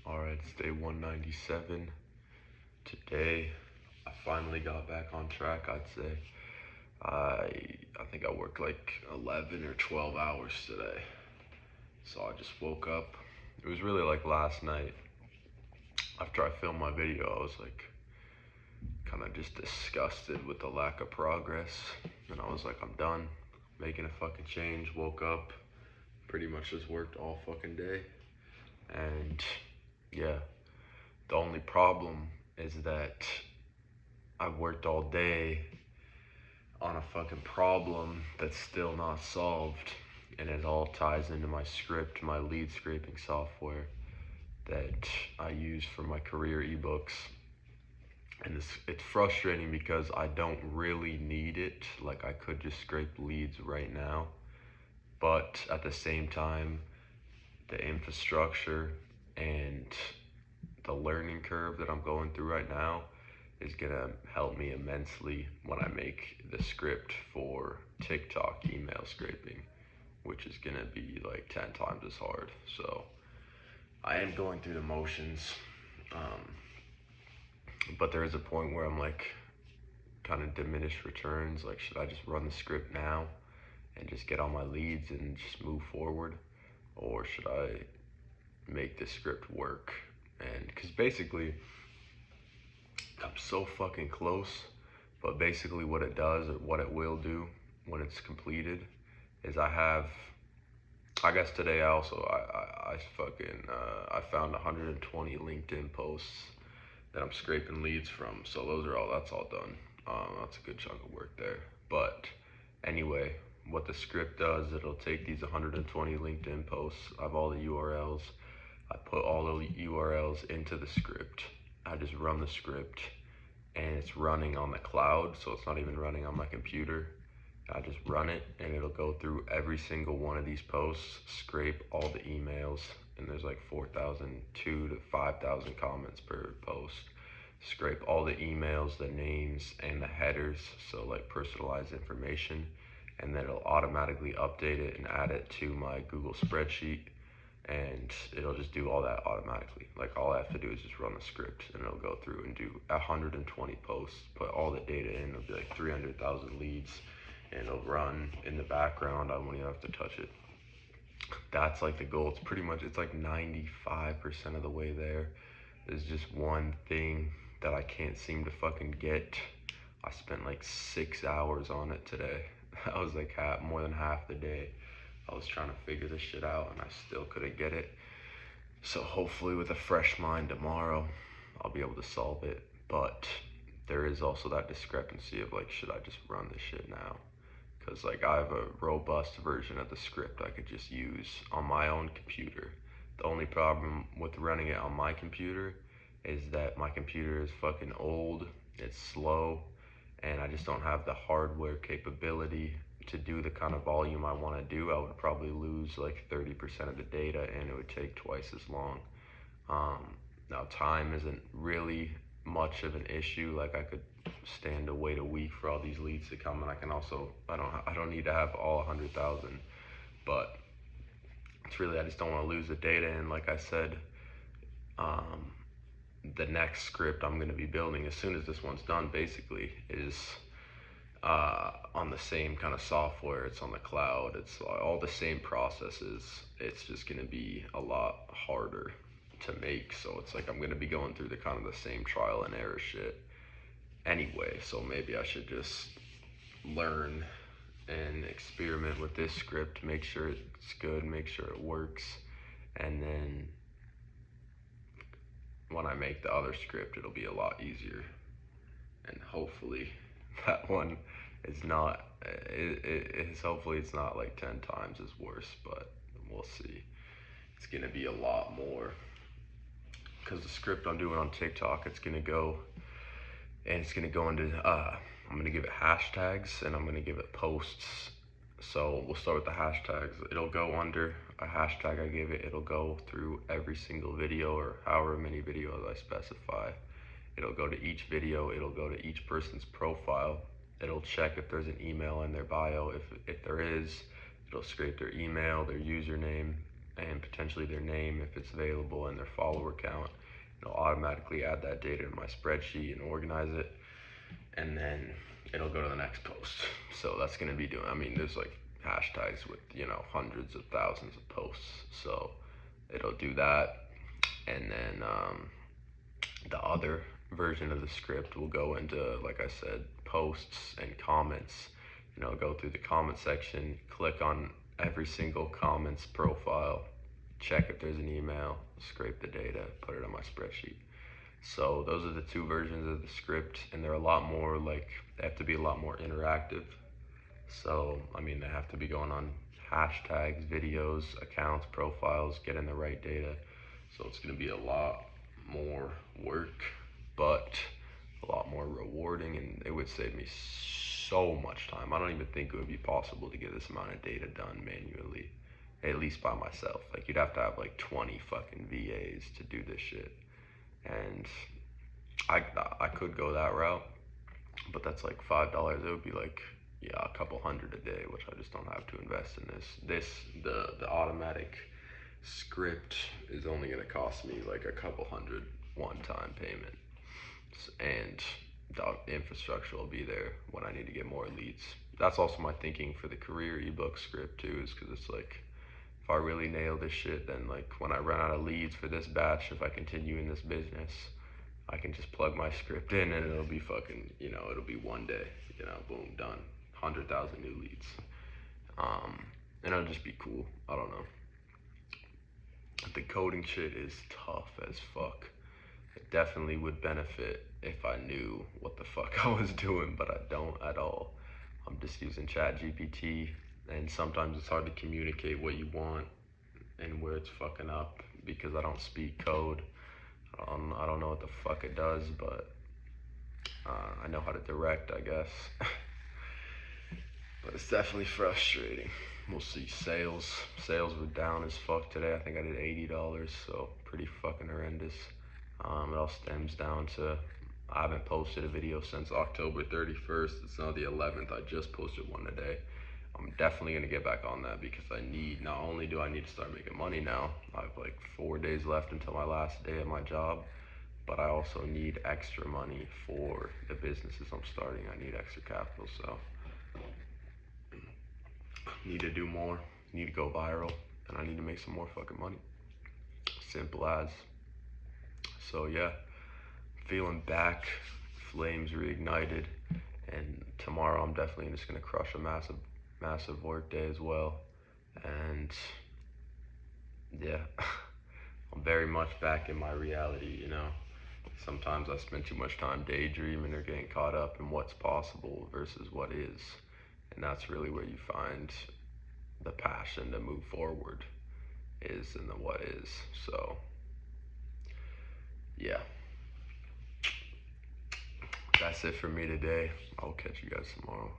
Alright, it's day 197. Today, I finally got back on track, I'd say. I think I worked like 11 or 12 hours today. So I just woke up. It was really like last night. After I filmed my video, I was like kind of just disgusted with the lack of progress. And I was like, I'm done making a fucking change. Woke up, pretty much just worked all fucking day. And yeah, the only problem is that I worked all day on a fucking problem that's still not solved, and it all ties into my script, my lead scraping software that I use for my career ebooks. And it's frustrating because I don't really need it. Like, I could just scrape leads right now, but at the same time, the infrastructure and the learning curve that I'm going through right now is gonna help me immensely when I make the script for TikTok email scraping, which is gonna be like 10 times as hard. So I am going through the motions, but there is a point where I'm like kind of diminished returns. Like, should I just run the script now and just get all my leads and just move forward, or should I make the script work? And because basically I'm so fucking close, but basically what it does, or what it will do when it's completed, is I guess today I found 120 LinkedIn posts that I'm scraping leads from. So that's all done. That's a good chunk of work there. But anyway, what the script does, it'll take these 120 LinkedIn posts. I have all the URLs. I put all the URLs into the script. I just run the script, and it's running on the cloud, so it's not even running on my computer. I just run it, and it'll go through every single one of these posts, scrape all the emails, and there's like 4,002 to 5,000 comments per post. Scrape all the emails, the names, and the headers, so like personalized information, and then it'll automatically update it and add it to my Google spreadsheet. And it'll just do all that automatically. Like, all I have to do is just run the script, and it'll go through and do 120 posts, put all the data in. It'll be like 300,000 leads, and it'll run in the background. I won't even have to touch it. That's like the goal. It's like 95% of the way there. There's just one thing that I can't seem to fucking get. I spent like 6 hours on it today. That was like more than half the day. I was trying to figure this shit out, and I still couldn't get it. So hopefully with a fresh mind tomorrow, I'll be able to solve it. But there is also that discrepancy of like, should I just run this shit now? Because like, I have a robust version of the script I could just use on my own computer. The only problem with running it on my computer is that my computer is fucking old, it's slow, and I just don't have the hardware capability to do the kind of volume I want to do. I would probably lose like 30% of the data, and it would take twice as long. Now, time isn't really much of an issue. Like, I could stand to wait a week for all these leads to come, and I don't need to have all 100,000, but it's really, I just don't want to lose the data. And like I said, the next script I'm going to be building as soon as this one's done basically is on the same kind of software. It's on the cloud. It's all the same processes. It's just going to be a lot harder to make. So it's like I'm going to be going through the kind of the same trial and error shit anyway. So maybe I should just learn and experiment with this script, make sure it's good, make sure it works, and then when I make the other script, it'll be a lot easier. And hopefully that one is not, hopefully it's not like 10 times as worse, but we'll see. It's gonna be a lot more, because the script I'm doing on TikTok, it's gonna go into, I'm gonna give it hashtags, and I'm gonna give it posts. So we'll start with the hashtags. It'll go under a hashtag I give it. It'll go through every single video, or however many videos I specify. It'll go to each video. It'll go to each person's profile. It'll check if there's an email in their bio. If there is, it'll scrape their email, their username, and potentially their name if it's available and their follower count. It'll automatically add that data to my spreadsheet and organize it, and then it'll go to the next post. So that's gonna be doing, I mean, there's like hashtags with, you know, hundreds of thousands of posts. So it'll do that. And then the other version of the script will go into, like I said, posts and comments. You know, go through the comment section, click on every single comment's profile, check if there's an email, scrape the data, put it on my spreadsheet. So those are the two versions of the script, and they're a lot more like, they have to be a lot more interactive. So, I mean, they have to be going on hashtags, videos, accounts, profiles, getting the right data. So it's gonna be a lot more work, but a lot more rewarding, and it would save me so much time. I don't even think it would be possible to get this amount of data done manually, at least by myself. Like, you'd have to have like 20 fucking VAs to do this shit. And I could go that route, but that's like $5. It would be like, yeah, a couple hundred a day, which I just don't have to invest in this. The automatic script is only gonna cost me like a couple hundred one-time payment, and the infrastructure will be there when I need to get more leads. That's also my thinking for the career ebook script too, is because it's like, if I really nail this shit, then like when I run out of leads for this batch, if I continue in this business, I can just plug my script in and it'll be fucking, you know, it'll be one day, you know, boom, done. 100,000 new leads. And it'll just be cool. I don't know. The coding shit is tough as fuck. It definitely would benefit if I knew what the fuck I was doing, but I don't at all. I'm just using ChatGPT, and sometimes it's hard to communicate what you want and where it's fucking up because I don't speak code. I don't know what the fuck it does, but I know how to direct, I guess. But it's definitely frustrating. We'll see. Sales were down as fuck today. I think I did $80, so pretty fucking horrendous. It all stems down to, I haven't posted a video since October 31st. It's now the 11th. I just posted one today. I'm definitely gonna get back on that because not only do I need to start making money now, I have like 4 days left until my last day at my job, but I also need extra money for the businesses I'm starting. I need extra capital, so need to do more, need to go viral, and I need to make some more fucking money. Simple as. So yeah, feeling back, flames reignited, and tomorrow I'm definitely just gonna crush a massive work day as well. And yeah, I'm very much back in my reality, you know. Sometimes I spend too much time daydreaming or getting caught up in what's possible versus what is. And that's really where you find the passion to move forward, is in the what is. So yeah, that's it for me today. I'll catch you guys tomorrow.